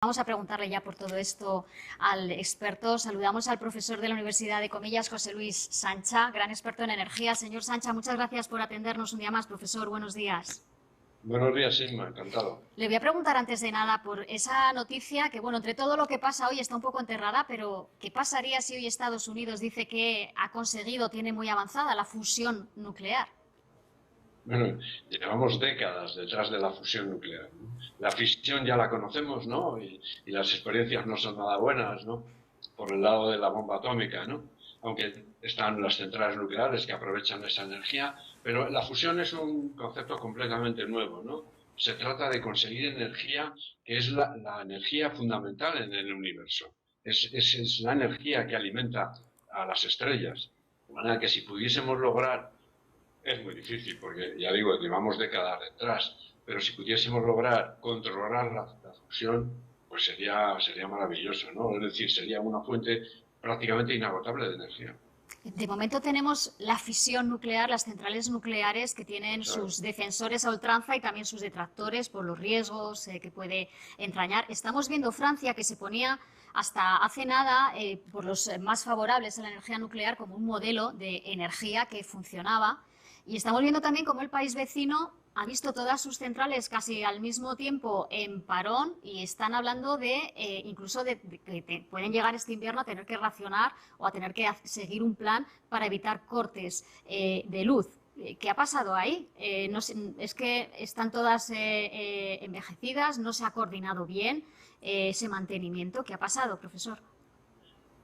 Vamos a preguntarle ya por todo esto al experto. Saludamos al profesor de la Universidad de Comillas, José Luis Sancha, gran experto en energía. Señor Sancha, muchas gracias por atendernos un día más. Profesor, buenos días. Buenos días, Inma, encantado. Le voy a preguntar antes de nada por esa noticia que, bueno, entre todo lo que pasa hoy está un poco enterrada, pero ¿qué pasaría si hoy Estados Unidos dice que ha conseguido, tiene muy avanzada la fusión nuclear? Bueno, llevamos décadas detrás de la fusión nuclear, ¿no? La fisión ya la conocemos, ¿no? Y las experiencias no son nada buenas, ¿no? Por el lado de la bomba atómica, ¿no? Aunque están las centrales nucleares que aprovechan esa energía, pero la fusión es un concepto completamente nuevo, ¿no? Se trata de conseguir energía que es la energía fundamental en el universo. Es la energía que alimenta a las estrellas. De manera que si pudiésemos lograr. Es muy difícil porque, ya digo, llevamos décadas detrás, pero si pudiésemos lograr controlar la fusión, pues sería maravilloso, ¿no? Es decir, sería una fuente prácticamente inagotable de energía. De momento tenemos la fisión nuclear, las centrales nucleares que tienen Eso sus defensores a ultranza y también sus detractores por los riesgos que puede entrañar. Estamos viendo Francia que se ponía hasta hace nada por los más favorables a la energía nuclear como un modelo de energía que funcionaba. Y estamos viendo también cómo el país vecino ha visto todas sus centrales casi al mismo tiempo en parón y están hablando de incluso de que pueden llegar este invierno a tener que racionar o a tener que seguir un plan para evitar cortes de luz. ¿Qué ha pasado ahí? No es que están todas envejecidas, no se ha coordinado bien ese mantenimiento. ¿Qué ha pasado, profesor?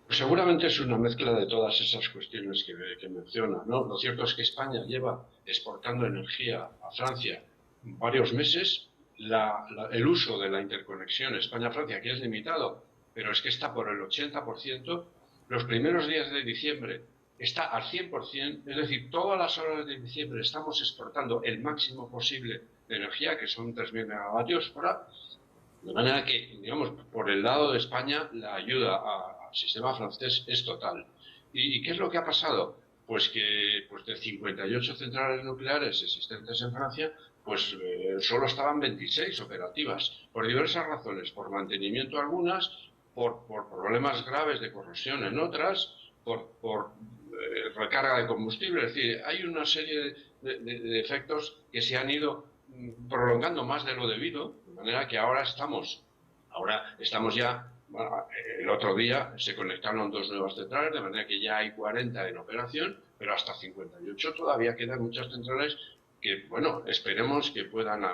Pues seguramente es una mezcla de todas esas cuestiones que menciona, ¿no? Lo cierto es que España lleva exportando energía a Francia varios meses. El uso de la interconexión España-Francia, que es limitado, pero es que está por el 80%, los primeros días de diciembre está al 100%, es decir, todas las horas de diciembre estamos exportando el máximo posible de energía, que son 3.000 megavatios hora, de manera que, digamos, por el lado de España, la ayuda al sistema francés es total. ¿Y qué es lo que ha pasado? Pues que pues de 58 centrales nucleares existentes en Francia, pues solo estaban 26 operativas, por diversas razones, por mantenimiento algunas, por problemas graves de corrosión en otras, por recarga de combustible. Es decir, hay una serie de efectos que se han ido prolongando más de lo debido, de manera que ahora estamos ya, bueno, el otro día se conectaron dos nuevas centrales, de manera que ya hay 40 en operación, pero hasta 58 todavía quedan muchas centrales que, bueno, esperemos que puedan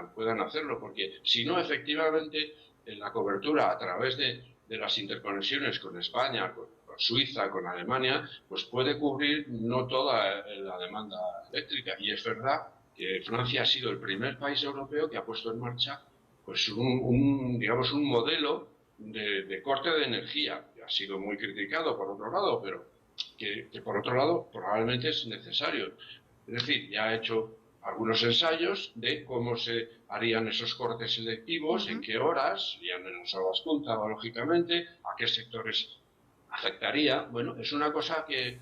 hacerlo, porque si no, efectivamente, en la cobertura a través de las interconexiones con España, con Suiza, con Alemania, pues puede cubrir no toda la demanda eléctrica. Y es verdad que Francia ha sido el primer país europeo que ha puesto en marcha pues digamos, un modelo de corte de energía, que ha sido muy criticado por otro lado, pero que por otro lado probablemente es necesario. Es decir, ya ha hecho algunos ensayos de cómo se harían esos cortes Uh selectivos, en -huh. qué horas, serían en las horas punta, lógicamente, a qué sectores afectaría. Bueno, es una cosa que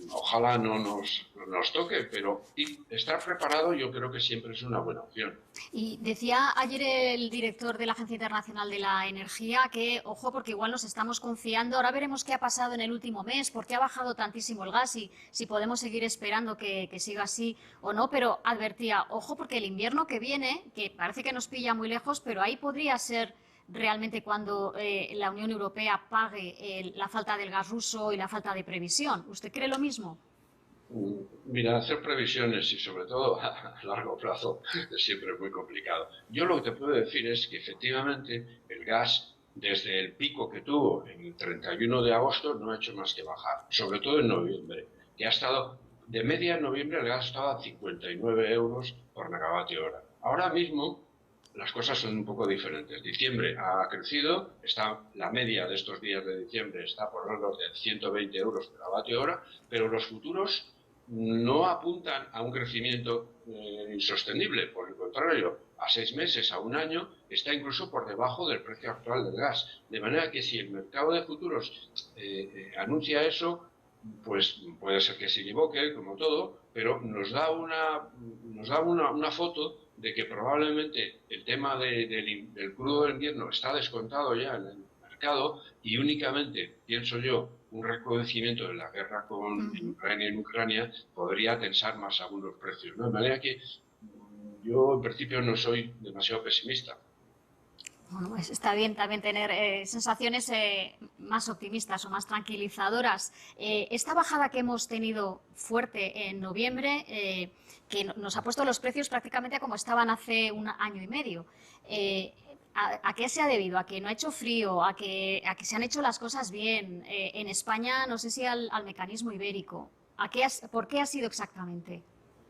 ojalá no nos toque, pero estar preparado yo creo que siempre es una buena opción. Y decía ayer el director de la Agencia Internacional de la Energía que, ojo, porque igual nos estamos confiando, ahora veremos qué ha pasado en el último mes, por qué ha bajado tantísimo el gas y si podemos seguir esperando que siga así o no, pero advertía, ojo, porque el invierno que viene, que parece que nos pilla muy lejos, pero ahí podría ser realmente cuando la Unión Europea pague la falta del gas ruso y la falta de previsión. ¿Usted cree lo mismo? Mira, hacer previsiones y sobre todo a largo plazo es siempre muy complicado. Yo lo que te puedo decir es que efectivamente el gas, desde el pico que tuvo en el 31 de agosto, no ha hecho más que bajar, sobre todo en noviembre, que ha estado, de media en noviembre el gas estaba a 59 euros por megavatio hora. Ahora mismo las cosas son un poco diferentes. Diciembre ha crecido, la media de estos días de diciembre está por los de 120 euros por megavatio hora, pero los futuros no apuntan a un crecimiento insostenible. Por el contrario, a 6 meses, a un año, está incluso por debajo del precio actual del gas. De manera que si el mercado de futuros anuncia eso, pues puede ser que se equivoque, como todo, pero nos da una foto de que probablemente el tema del crudo del invierno está descontado ya en el mercado y únicamente, pienso yo, un recrudecimiento de la guerra en Ucrania podría tensar más aún los precios, ¿no? De manera que yo en principio no soy demasiado pesimista. Bueno, pues está bien también tener sensaciones más optimistas o más tranquilizadoras. Esta bajada que hemos tenido fuerte en noviembre, que nos ha puesto los precios prácticamente como estaban hace un año y medio. ¿A qué se ha debido? ¿A que no ha hecho frío? ¿A que se han hecho las cosas bien? En España, no sé si al mecanismo ibérico. ¿Por qué ha sido exactamente?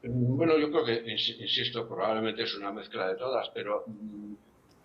Bueno, yo creo que, insisto, probablemente es una mezcla de todas, pero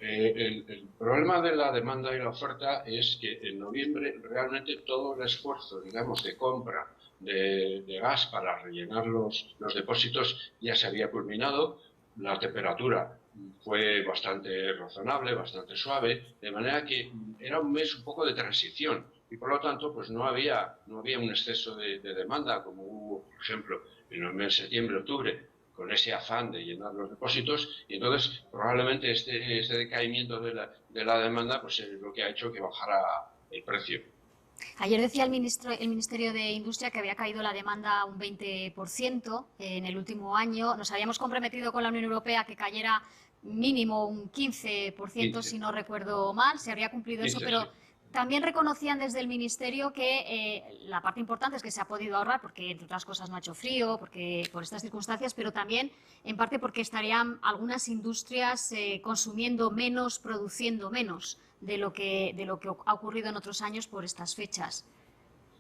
el problema de la demanda y la oferta es que en noviembre realmente todo el esfuerzo, digamos, de compra de gas para rellenar los depósitos ya se había culminado, la temperatura fue bastante razonable, bastante suave, de manera que era un mes un poco de transición y por lo tanto pues no había un exceso de demanda como hubo, por ejemplo, en el mes de septiembre, octubre, con ese afán de llenar los depósitos y entonces probablemente este decaimiento de la demanda pues es lo que ha hecho que bajara el precio. Ayer decía el Ministerio de Industria que había caído la demanda un 20% en el último año. Nos habíamos comprometido con la Unión Europea que cayera mínimo un 15%, 15, si no recuerdo mal. Se habría cumplido eso, 15, pero sí. también reconocían desde el Ministerio que la parte importante es que se ha podido ahorrar porque, entre otras cosas, no ha hecho frío, porque por estas circunstancias, pero también, en parte, porque estarían algunas industrias consumiendo menos, produciendo menos de lo que ha ocurrido en otros años por estas fechas.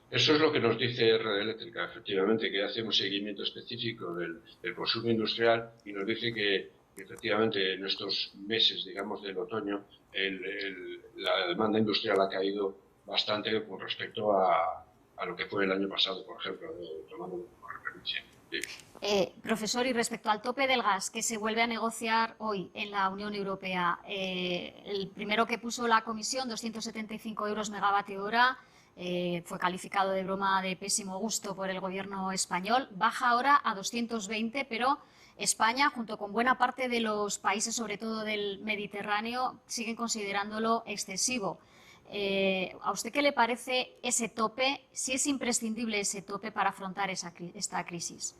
Eso es lo que nos dice Red Eléctrica, efectivamente, que hace un seguimiento específico del consumo industrial y nos dice que efectivamente en estos meses, digamos, del otoño, la demanda industrial ha caído bastante con respecto a lo que fue el año pasado, por ejemplo, tomando como referencia. Sí. Profesor, y respecto al tope del gas que se vuelve a negociar hoy en la Unión Europea, el primero que puso la Comisión, 275 euros megavatio hora, fue calificado de broma de pésimo gusto por el gobierno español, baja ahora a 220, pero España, junto con buena parte de los países, sobre todo del Mediterráneo, siguen considerándolo excesivo. ¿A usted qué le parece ese tope? Si es imprescindible ese tope para afrontar esta crisis.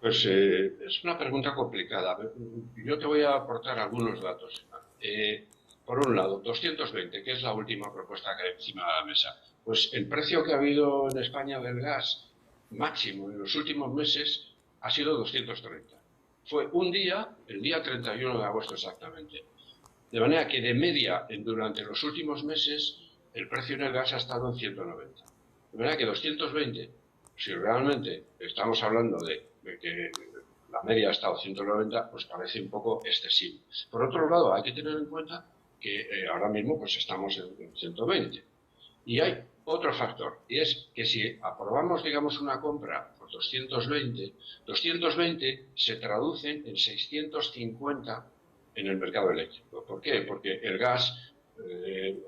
Pues es una pregunta complicada. Yo te voy a aportar algunos datos. Por un lado, 220, que es la última propuesta que hay encima de la mesa. Pues el precio que ha habido en España del gas máximo en los últimos meses ha sido 230. Fue un día, el día 31 de agosto exactamente. De manera que de media, durante los últimos meses, el precio en el gas ha estado en 190. De manera que 220, si realmente estamos hablando de que la media ha estado 190, pues parece un poco excesivo. Por otro lado, hay que tener en cuenta que ahora mismo pues estamos en 120. Y hay otro factor, y es que si aprobamos, digamos, una compra por 220 se traducen en 650 en el mercado eléctrico. ¿Por qué? Porque el gas eh,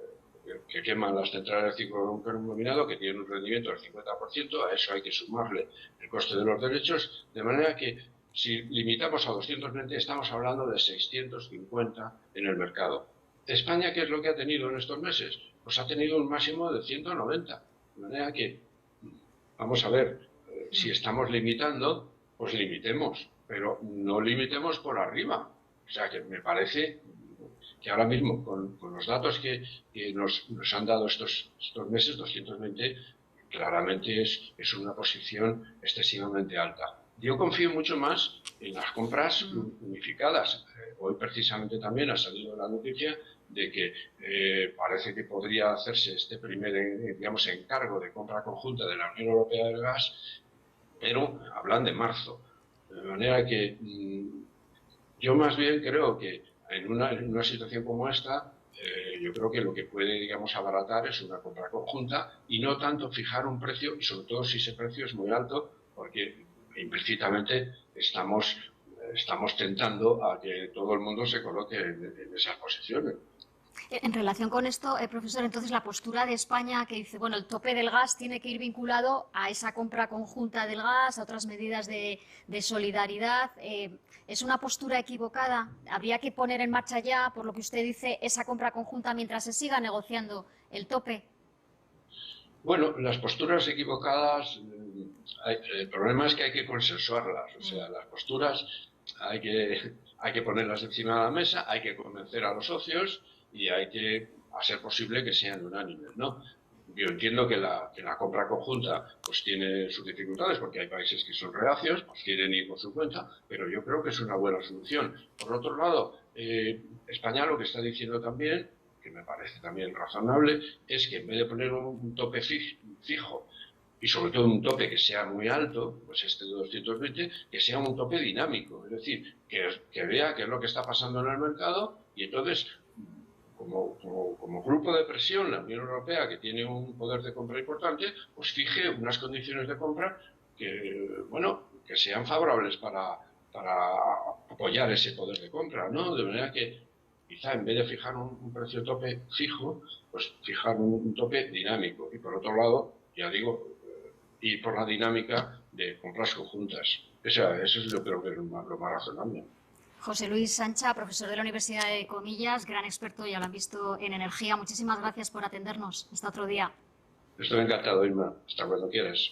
que queman las centrales de ciclo combinado, que tiene un rendimiento del 50%, a eso hay que sumarle el coste de los derechos, de manera que si limitamos a 220 estamos hablando de 650 en el mercado. España, ¿qué es lo que ha tenido en estos meses? Pues ha tenido un máximo de 190. De manera que, vamos a ver, si estamos limitando, pues limitemos, pero no limitemos por arriba. O sea que me parece que ahora mismo, con los datos que nos han dado estos meses, 220, claramente es una posición excesivamente alta. Yo confío mucho más en las compras unificadas. Hoy precisamente también ha salido la noticia de que parece que podría hacerse este primer, digamos, encargo de compra conjunta de la Unión Europea del gas, pero hablan de marzo. De manera que yo más bien creo que en una situación como esta, yo creo que lo que puede, digamos, abaratar es una compra conjunta y no tanto fijar un precio, y sobre todo si ese precio es muy alto, porque implícitamente estamos tentando a que todo el mundo se coloque en esas posiciones. En relación con esto, profesor, entonces la postura de España que dice, bueno, el tope del gas tiene que ir vinculado a esa compra conjunta del gas, a otras medidas de solidaridad, ¿es una postura equivocada? ¿Habría que poner en marcha ya, por lo que usted dice, esa compra conjunta mientras se siga negociando el tope? Bueno, las posturas equivocadas, el problema es que hay que consensuarlas, o sea, las posturas hay que ponerlas encima de la mesa, hay que convencer a los socios y hay que hacer posible que sean unánimes, ¿no? Yo entiendo que la compra conjunta pues tiene sus dificultades porque hay países que son reacios, pues quieren ir por su cuenta, pero yo creo que es una buena solución. Por otro lado, España lo que está diciendo también, que me parece también razonable, es que en vez de poner un tope fijo y sobre todo un tope que sea muy alto, pues este de 220, que sea un tope dinámico, es decir, que vea qué es lo que está pasando en el mercado y entonces, como grupo de presión, la Unión Europea, que tiene un poder de compra importante, pues fije unas condiciones de compra que, bueno, que sean favorables para apoyar ese poder de compra, ¿no? De manera que quizá en vez de fijar un precio tope fijo, pues fijar un tope dinámico. Y por otro lado, ya digo, ir por la dinámica de compras conjuntas. Eso es yo creo que es lo más razonable. José Luis Sancha, profesor de la Universidad de Comillas, gran experto, ya lo han visto, en energía. Muchísimas gracias por atendernos. Hasta otro día. Estoy encantado, Irma. Hasta cuando quieras.